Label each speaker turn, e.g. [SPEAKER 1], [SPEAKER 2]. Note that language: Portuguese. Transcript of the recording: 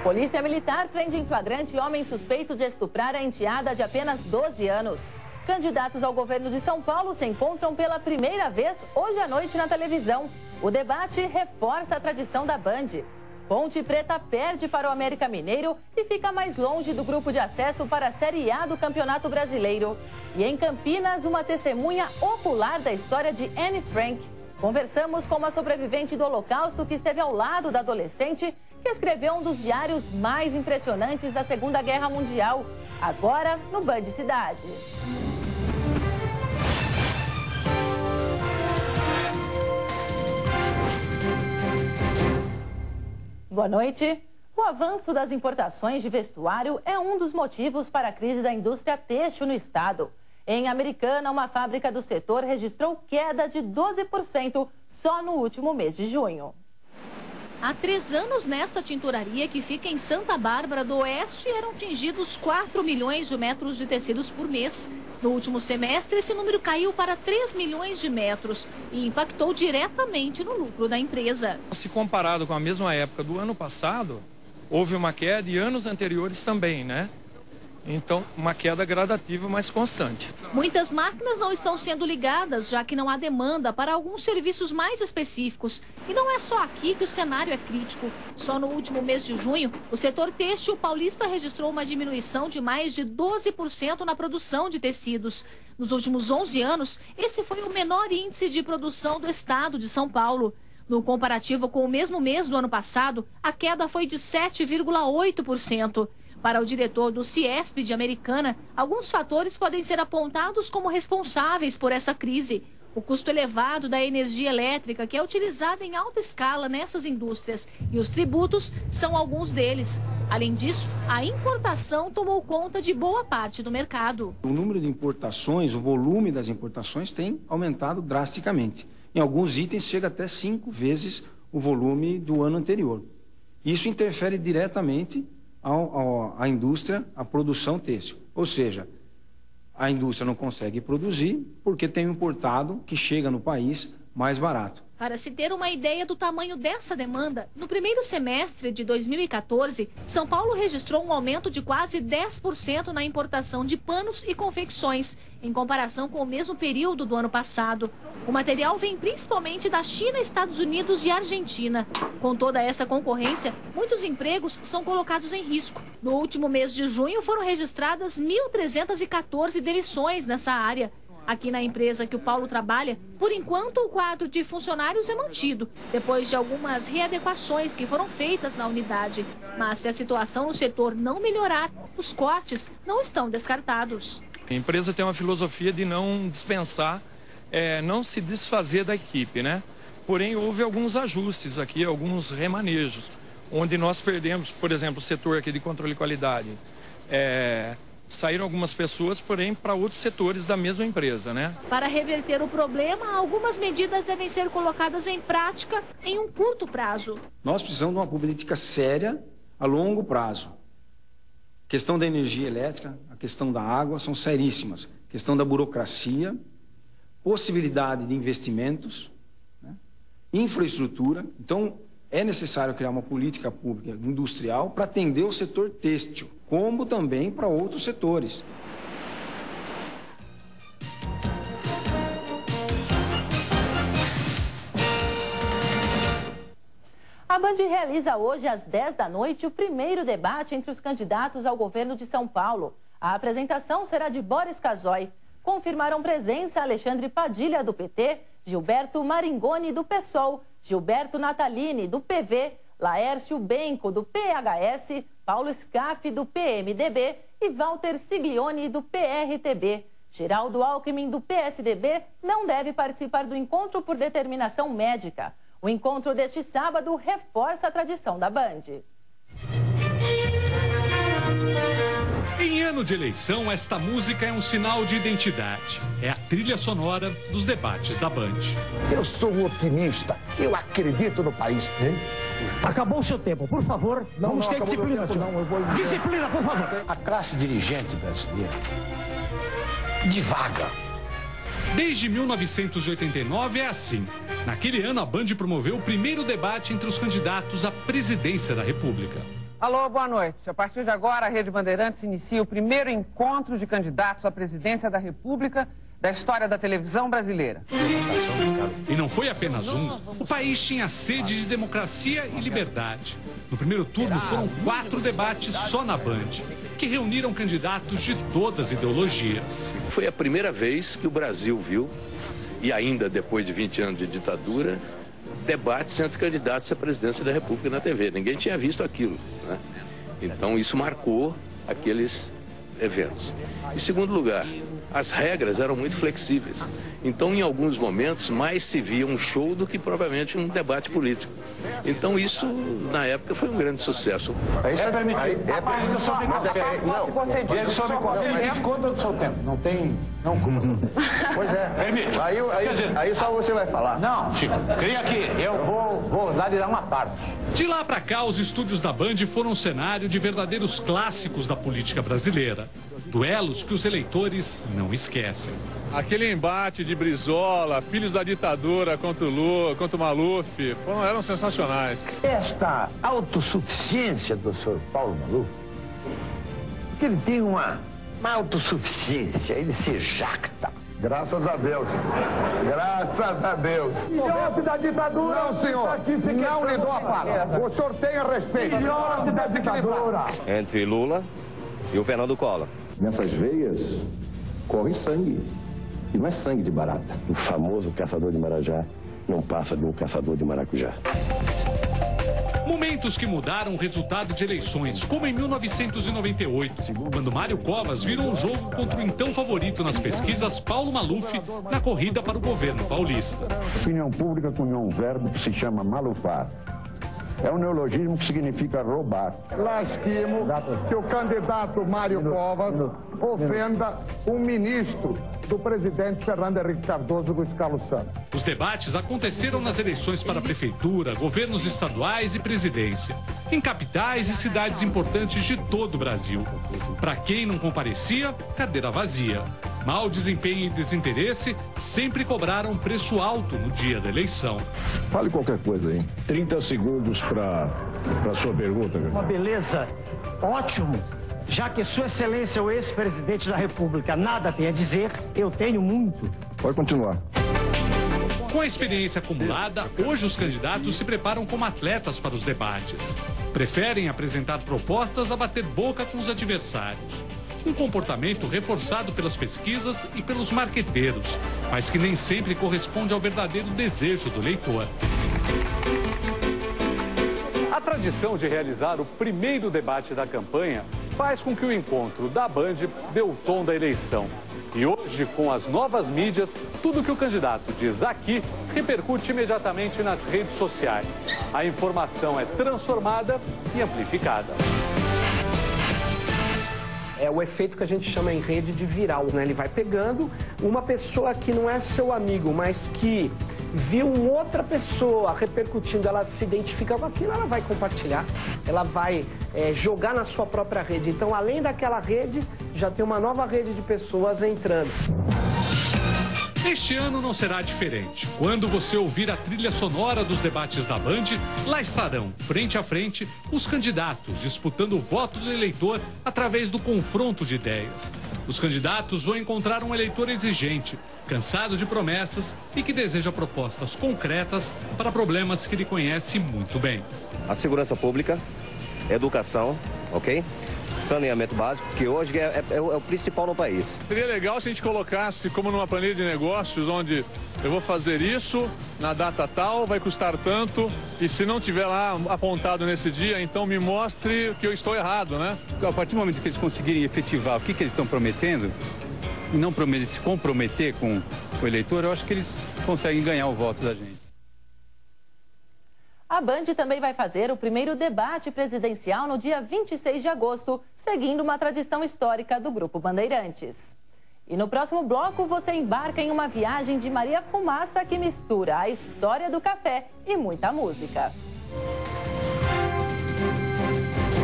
[SPEAKER 1] Polícia Militar prende em flagrante homem suspeito de estuprar a enteada de apenas 12 anos. Candidatos ao governo de São Paulo se encontram pela primeira vez hoje à noite na televisão. O debate reforça a tradição da Band. Ponte Preta perde para o América Mineiro e fica mais longe do grupo de acesso para a Série A do Campeonato Brasileiro. E em Campinas, uma testemunha ocular da história de Anne Frank. Conversamos com uma sobrevivente do Holocausto que esteve ao lado da adolescente que escreveu um dos diários mais impressionantes da Segunda Guerra Mundial. Agora, no Band Cidade. Boa noite. O avanço das importações de vestuário é um dos motivos para a crise da indústria têxtil no estado. Em Americana, uma fábrica do setor registrou queda de 12% só no último mês de junho.
[SPEAKER 2] Há 3 anos, nesta tinturaria que fica em Santa Bárbara do Oeste, eram tingidos 4 milhões de metros de tecidos por mês. No último semestre, esse número caiu para 3 milhões de metros e impactou diretamente no lucro da empresa.
[SPEAKER 3] Se comparado com a mesma época do ano passado, houve uma queda e anos anteriores também, né? Então, uma queda gradativa, mas constante.
[SPEAKER 2] Muitas máquinas não estão sendo ligadas, já que não há demanda para alguns serviços mais específicos. E não é só aqui que o cenário é crítico. Só no último mês de junho, o setor têxtil paulista registrou uma diminuição de mais de 12% na produção de tecidos. Nos últimos 11 anos, esse foi o menor índice de produção do estado de São Paulo. No comparativo com o mesmo mês do ano passado, a queda foi de 7,8%. Para o diretor do Ciesp de Americana, alguns fatores podem ser apontados como responsáveis por essa crise. O custo elevado da energia elétrica, que é utilizada em alta escala nessas indústrias, e os tributos são alguns deles. Além disso, a importação tomou conta de boa parte do mercado.
[SPEAKER 4] O número de importações, o volume das importações tem aumentado drasticamente. Em alguns itens chega até 5 vezes o volume do ano anterior. Isso interfere diretamente à indústria, à produção têxtil. Ou seja, a indústria não consegue produzir porque tem um importado que chega no país mais barato.
[SPEAKER 2] Para se ter uma ideia do tamanho dessa demanda, no primeiro semestre de 2014, São Paulo registrou um aumento de quase 10% na importação de panos e confecções, em comparação com o mesmo período do ano passado. O material vem principalmente da China, Estados Unidos e Argentina. Com toda essa concorrência, muitos empregos são colocados em risco. No último mês de junho, foram registradas 1.314 demissões nessa área. Aqui na empresa que o Paulo trabalha, por enquanto o quadro de funcionários é mantido, depois de algumas readequações que foram feitas na unidade. Mas se a situação no setor não melhorar, os cortes não estão descartados.
[SPEAKER 3] A empresa tem uma filosofia de não dispensar, não se desfazer da equipe, né? Porém, houve alguns ajustes aqui, alguns remanejos, onde nós perdemos, por exemplo, o setor aqui de controle de qualidade. Saíram algumas pessoas, porém, para outros setores da mesma empresa, né?
[SPEAKER 2] Para reverter o problema, algumas medidas devem ser colocadas em prática em um curto prazo.
[SPEAKER 4] Nós precisamos de uma política séria a longo prazo. A questão da energia elétrica, a questão da água são seríssimas. A questão da burocracia, possibilidade de investimentos, né? Infraestrutura. Então, é necessário criar uma política pública industrial para atender o setor têxtil, como também para outros setores.
[SPEAKER 1] A Band realiza hoje, às 10 da noite, o primeiro debate entre os candidatos ao governo de São Paulo. A apresentação será de Boris Casoy. Confirmaram presença Alexandre Padilha, do PT, Gilberto Maringoni, do PSOL, Gilberto Natalini, do PV, Laércio Benco, do PHS, Paulo Scaff, do PMDB e Walter Siglioni, do PRTB. Geraldo Alckmin, do PSDB, não deve participar do encontro por determinação médica. O encontro deste sábado reforça a tradição da Band.
[SPEAKER 5] Em ano de eleição, esta música é um sinal de identidade. É a trilha sonora dos debates da Band.
[SPEAKER 6] Eu sou um otimista. Eu acredito no país.
[SPEAKER 7] Acabou o seu tempo, por favor. Vamos ter disciplina. Disciplina, por favor.
[SPEAKER 6] A classe dirigente brasileira divaga.
[SPEAKER 5] Desde 1989 é assim. Naquele ano, a Band promoveu o primeiro debate entre os candidatos à presidência da República.
[SPEAKER 8] Alô, boa noite. A partir de agora, a Rede Bandeirantes inicia o primeiro encontro de candidatos à presidência da República da história da televisão brasileira.
[SPEAKER 5] E não foi apenas um. O país tinha sede de democracia e liberdade. No primeiro turno foram 4 debates só na Band, que reuniram candidatos de todas as ideologias.
[SPEAKER 9] Foi a primeira vez que o Brasil viu, e ainda depois de 20 anos de ditadura, debates entre candidatos à presidência da República na TV. Ninguém tinha visto aquilo, né? Então isso marcou aqueles eventos. Em segundo lugar, as regras eram muito flexíveis. Então, em alguns momentos, mais se via um show do que propriamente um debate político. Então, isso, na época, foi um grande sucesso.
[SPEAKER 6] É permitido. É permitido sobre café. Não, sobre café. Desconta do seu tempo. Não tem... Não culpa do seu tempo. Pois é. Permite. Aí só você vai falar. Não, Chico, cria aqui. Eu vou lá lhe dar uma parte.
[SPEAKER 5] De lá pra cá, os estúdios da Band foram cenário de verdadeiros clássicos da política brasileira. Duelos que os eleitores não esquecem.
[SPEAKER 10] Aquele embate de Brizola, filhos da ditadura contra o Lula, contra o Maluf, eram sensacionais.
[SPEAKER 6] Esta autossuficiência do senhor Paulo Maluf, que ele tem uma autossuficiência, ele se jacta. Graças a Deus. Graças a Deus. Filhote da ditadura. Não, senhor. Não lhe dou a palavra. O senhor tenha respeito. Filhote da ditadura.
[SPEAKER 11] Entre Lula e o Fernando Collor.
[SPEAKER 12] Nessas veias corre sangue. E não é sangue de barata.
[SPEAKER 13] O famoso caçador de marajá não passa de um caçador de maracujá.
[SPEAKER 5] Momentos que mudaram o resultado de eleições, como em 1998, quando Mário Covas virou o jogo contra o então favorito nas pesquisas, Paulo Maluf, na corrida para o governo paulista.
[SPEAKER 12] Opinião pública cunhou um verbo que se chama malufar. É um neologismo que significa roubar.
[SPEAKER 14] Lastimo que o candidato Mário Covas ofenda um ministro do presidente Fernando Henrique Cardoso, Luiz Carlos Santos.
[SPEAKER 5] Os debates aconteceram nas eleições para a prefeitura, governos estaduais e presidência, em capitais e cidades importantes de todo o Brasil. Para quem não comparecia, cadeira vazia. Mau desempenho e desinteresse sempre cobraram preço alto no dia da eleição.
[SPEAKER 12] Fale qualquer coisa aí. 30 segundos para sua pergunta.
[SPEAKER 7] Uma beleza. Ótimo. Já que Sua Excelência, o ex-presidente da República, nada tem a dizer, eu tenho muito.
[SPEAKER 12] Pode continuar.
[SPEAKER 5] Com a experiência acumulada, hoje os candidatos se preparam como atletas para os debates. Preferem apresentar propostas a bater boca com os adversários. Um comportamento reforçado pelas pesquisas e pelos marqueteiros, mas que nem sempre corresponde ao verdadeiro desejo do eleitor.
[SPEAKER 15] A tradição de realizar o primeiro debate da campanha faz com que o encontro da Band dê o tom da eleição. E hoje, com as novas mídias, tudo que o candidato diz aqui repercute imediatamente nas redes sociais. A informação é transformada e amplificada.
[SPEAKER 16] É o efeito que a gente chama em rede de viral, né? Ele vai pegando uma pessoa que não é seu amigo, mas que viu outra pessoa repercutindo, ela se identifica com aquilo, ela vai compartilhar, ela vai jogar na sua própria rede. Então, além daquela rede, já tem uma nova rede de pessoas entrando.
[SPEAKER 5] Este ano não será diferente. Quando você ouvir a trilha sonora dos debates da Band, lá estarão, frente a frente, os candidatos disputando o voto do eleitor através do confronto de ideias. Os candidatos vão encontrar um eleitor exigente, cansado de promessas e que deseja propostas concretas para problemas que ele conhece muito bem.
[SPEAKER 11] A segurança pública, educação, ok? Saneamento básico, que hoje é o principal no país.
[SPEAKER 10] Seria legal se a gente colocasse como numa planilha de negócios, onde eu vou fazer isso na data tal, vai custar tanto, e se não tiver lá apontado nesse dia, então me mostre que eu estou errado, né?
[SPEAKER 17] A partir do momento que eles conseguirem efetivar o que eles estão prometendo, e não se comprometer com o eleitor, eu acho que eles conseguem ganhar o voto da gente.
[SPEAKER 1] A Band também vai fazer o primeiro debate presidencial no dia 26 de agosto, seguindo uma tradição histórica do Grupo Bandeirantes. E no próximo bloco você embarca em uma viagem de Maria Fumaça que mistura a história do café e muita música.